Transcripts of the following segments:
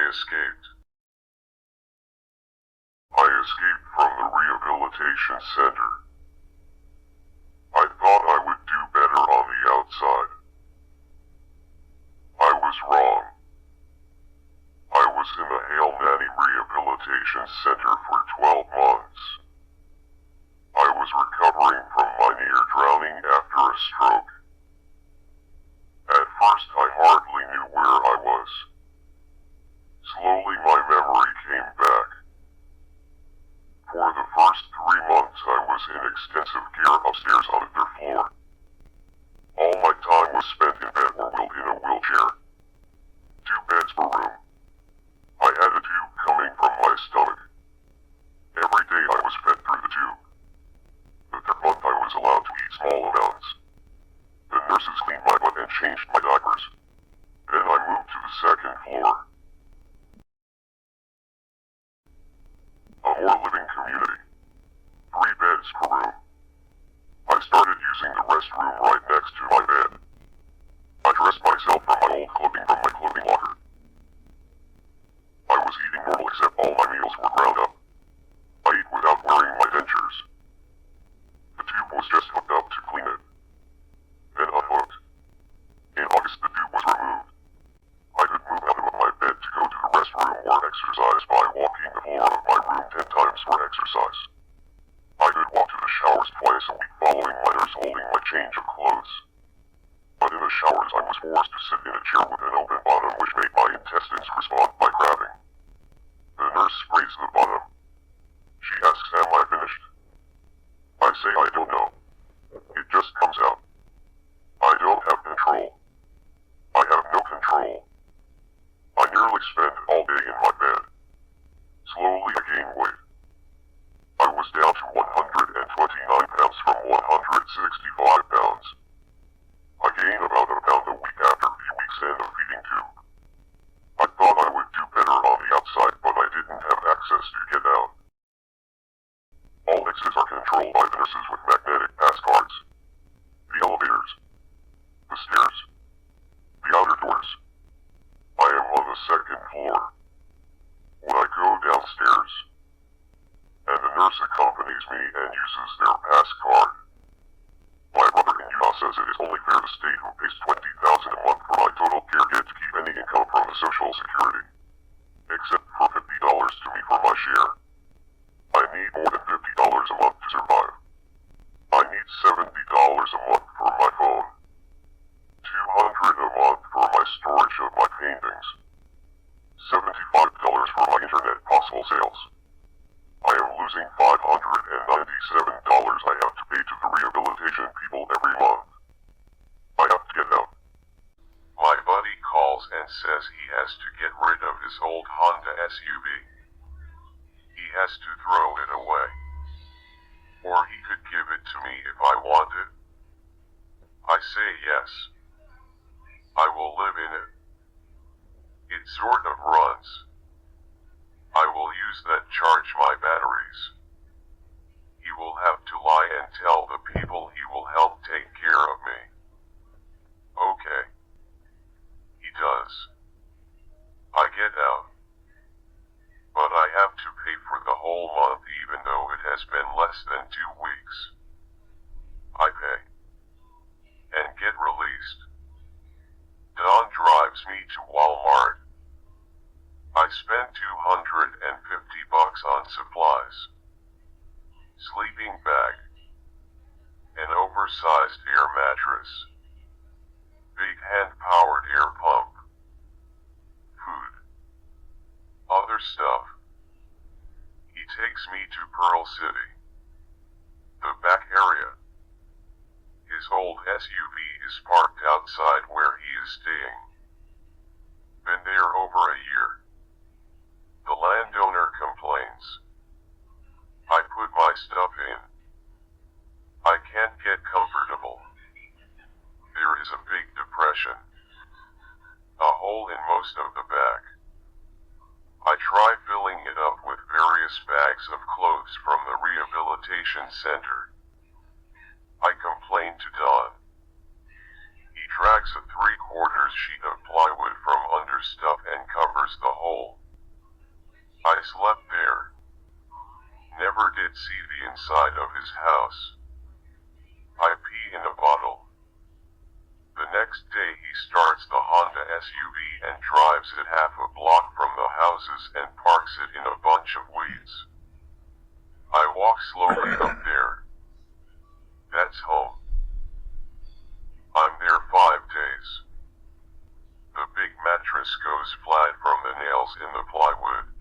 escaped. I escaped from the Rehabilitation Center. I thought I would do better on the outside. I was wrong. I was in the Hail Nanny Rehabilitation Center for 12 months. I was recovering from my near drowning after a stroke. At first I hardly knew where I was. Slowly my memory came back. For the first 3 months I was in extensive care upstairs on the third floor. All my time was spent in bed or in a wheelchair. 2 beds per room. I had a tube coming from my stomach. Every day I was fed through the tube. The third month I was allowed to eat small amounts. The nurses cleaned my butt and changed my diapers. Then I moved to the second floor. A more living community. 3 beds per room. I started using the restroom right next to my bed. I dressed myself from my old clothing from my clothing locker. I was eating normal except all my meals were ground up. I ate without wearing my dentures. The tube was just hooked up to clean it. Then unhooked. In August the tube was removed. I could move out of my bed to go to the restroom or exercise by walking the floor of my room 10 times for exercise. I could walk to the showers twice a week following my nurse holding my change of clothes. But in the showers I was forced to sit in a chair with an open bottom which made my intestines respond by grabbing. The nurse sprays the bottom. She asks, am I finished? I say I don't know. It just comes out. I don't have control. I have no control. I nearly spent all day in my bed. Slowly I gained weight. I was down to 129 pounds from 165 pounds. I gained about a pound a week after a few weeks and a feeding tube. I thought I would do better on the outside, but I didn't have access to get out. All exits are controlled by the nurses with magnetic pass cards. The elevators. The stairs. The outer doors. I am on the second floor. When I go downstairs, and the nurse accompanies me and uses their pass card. My brother in Utah says it is only fair the state who pays $20,000 a month for my total care get to keep any income from the Social Security. Except for $50 to me for my share. I need more than $50 a month to survive. I need $70 a month for my phone. $200 a month for my storage of my paintings. $75 for my internet possible sales. I am losing $597 I have to pay to the rehabilitation people every month. I have to get out. My buddy calls and says he has to get rid of his old Honda SUV. He has to throw it away. Or he could give it to me if I want it. I say yes. I will live in it. It sort of runs. I will use that charge my batteries. He will have to lie and tell the people he will help take care of me. Okay. He does. I get out. But I have to pay for the whole month even though it has been less than 2 weeks. I pay. And get released. Don drives me to Walmart. I spent $250 on supplies. Sleeping bag. An oversized air mattress. Big hand-powered air pump. Food. Other stuff. He takes me to Pearl City. The back area. His old SUV is parked outside where he is staying. Been there over a year. The landowner complains. I put my stuff in. I can't get comfortable. There is a big depression. A hole in most of the back. I try filling it up with various bags of clothes from the Rehabilitation Center. I complain to Don. He drags a 3/4 sheet of plywood from under stuff and covers the hole. I slept there. Never did see the inside of his house. I pee in a bottle. The next day he starts the Honda SUV and drives it half a block from the houses and parks it in a bunch of weeds. I walk slowly up there. That's home. I'm there 5 days. The big mattress goes flat from the nails in the plywood.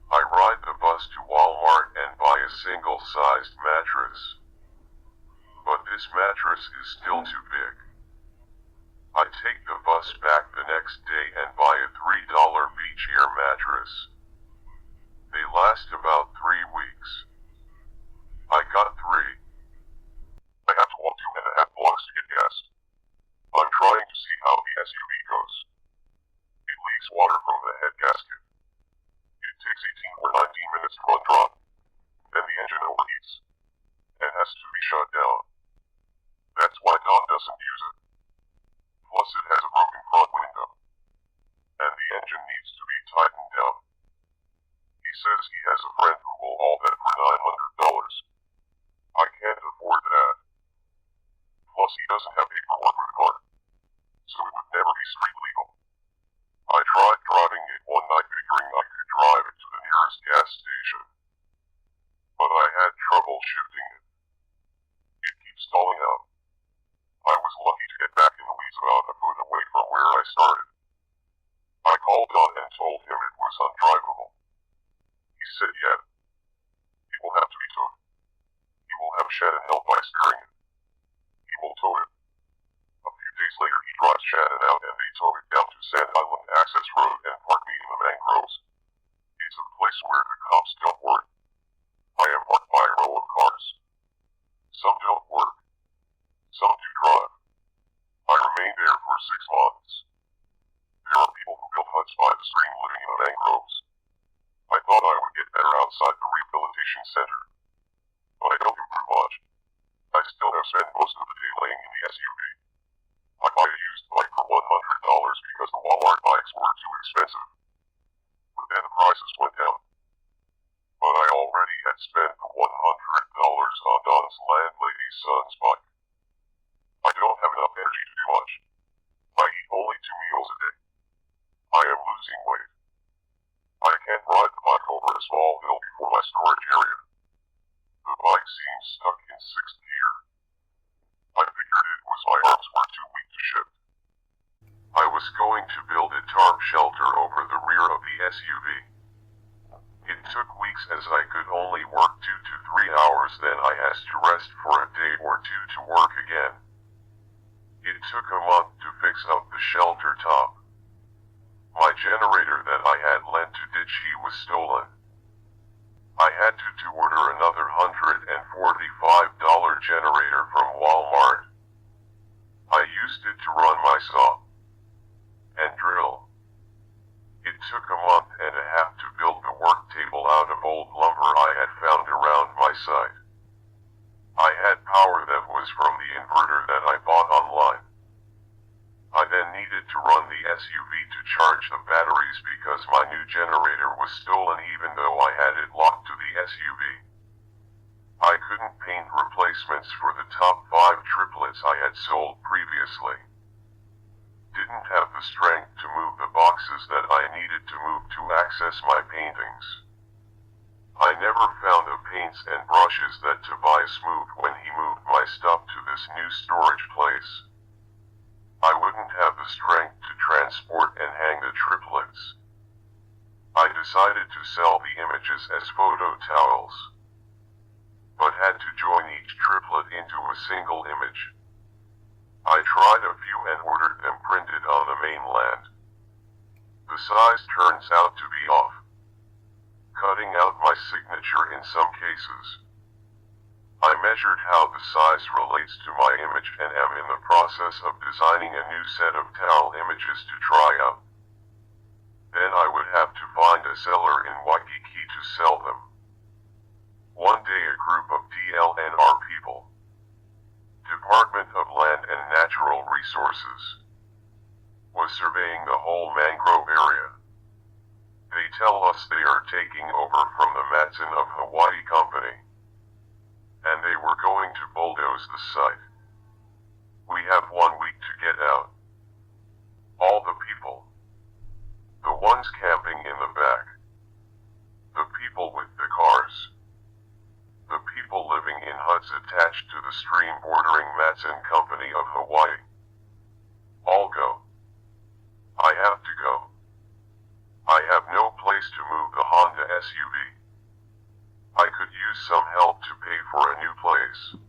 I ride the bus to Walmart and buy a single-sized mattress. But this mattress is still too big. I take the bus back the next day and buy a $3 beach air mattress. They last about 3 weeks. I got 3. I have to walk 2.5 blocks to get gas. I'm trying to see how the SUV goes. It leaks water from the head gasket. It takes 18 or 19 minutes to run dry. Then the engine overheats and has to be shut down. That's why Don doesn't use it. Plus it has a broken front window. And the engine needs to be tightened down. He says he has a friend who will haul that for $900. I can't afford that. Plus he doesn't have paperwork for the car. So it would never be street legal. I tried driving it one night figuring I could drive it to the nearest gas station. But I had trouble shifting it. It keeps stalling out. I was lucky to get back in the weeds about a foot away from where I started. I called Don and told him it was undrivable. He said yeah. It will have to be towed. He will have Shannon help by steering it. He will tow it. A few days later he drives Shannon out and they tow it down to Sand Island Access Road and park me in the mangroves. It's a place where the cops don't work. I am parked by a row of cars. Some don't work. Some do drive. I remained there for 6 months. There are people who build huts by the stream living in the mangroves. I thought I would get better outside the Rehabilitation Center. But I don't improve much. I still have spent most of the day laying in the SUV. I buy a used bike for $100 because the Walmart bikes were too expensive. But then the prices went down. But I already had spent the $100 on Don's landlady's son's bike. I don't have enough energy to do much. I eat only 2 meals a day. I am losing weight. I can't ride the bike over a small hill before my storage area. The bike seems stuck in 6th gear. I figured it was my arms were too weak to shift. I was going to build a tarp shelter over the rear of the SUV. It took weeks as I could only work 2 to 3 hours, then I had to rest for a day or 2 to work again. It took a month to fix up the shelter top. My generator that I had lent to Ditchy was stolen. I had to order another $145 generator from Walmart. I used it to run my saw and drill. It took a month and a half to build the work table out of old lumber I had found around my site. I had power that was from the inverter that I bought online. I then needed to run the SUV to charge the batteries because my new generator was stolen even though I had it locked to the SUV. I couldn't paint replacements for the top 5 triplets I had sold previously. Didn't have the strength to move the boxes that I needed to move to access my paintings. I never found the paints and brushes that Tobias moved when he moved my stuff to this new storage place. I wouldn't have the strength to transport and hang the triplets. I decided to sell the images as photo towels, but had to join each triplet into a single image. I tried a few and ordered them printed on the mainland. The size turns out to be off, cutting out my signature in some cases. I measured how the size relates to my image and am in the process of designing a new set of towel images to try out. Then I would have to find a seller in Waikiki to sell them. One day a group of DLNR people, Department of Land and Natural Resources, was surveying the whole mangrove area. They tell us they are taking over from the Matson of Hawaii company, and they were going to bulldoze the site. We have 1 week to get out. All the people. The ones camping in the back. The people with the cars. The people living in huts attached to the stream bordering Matson Company of Hawaii. All go. I have to go. I have no place to move the Honda SUV. I could use some help to pay for a new place.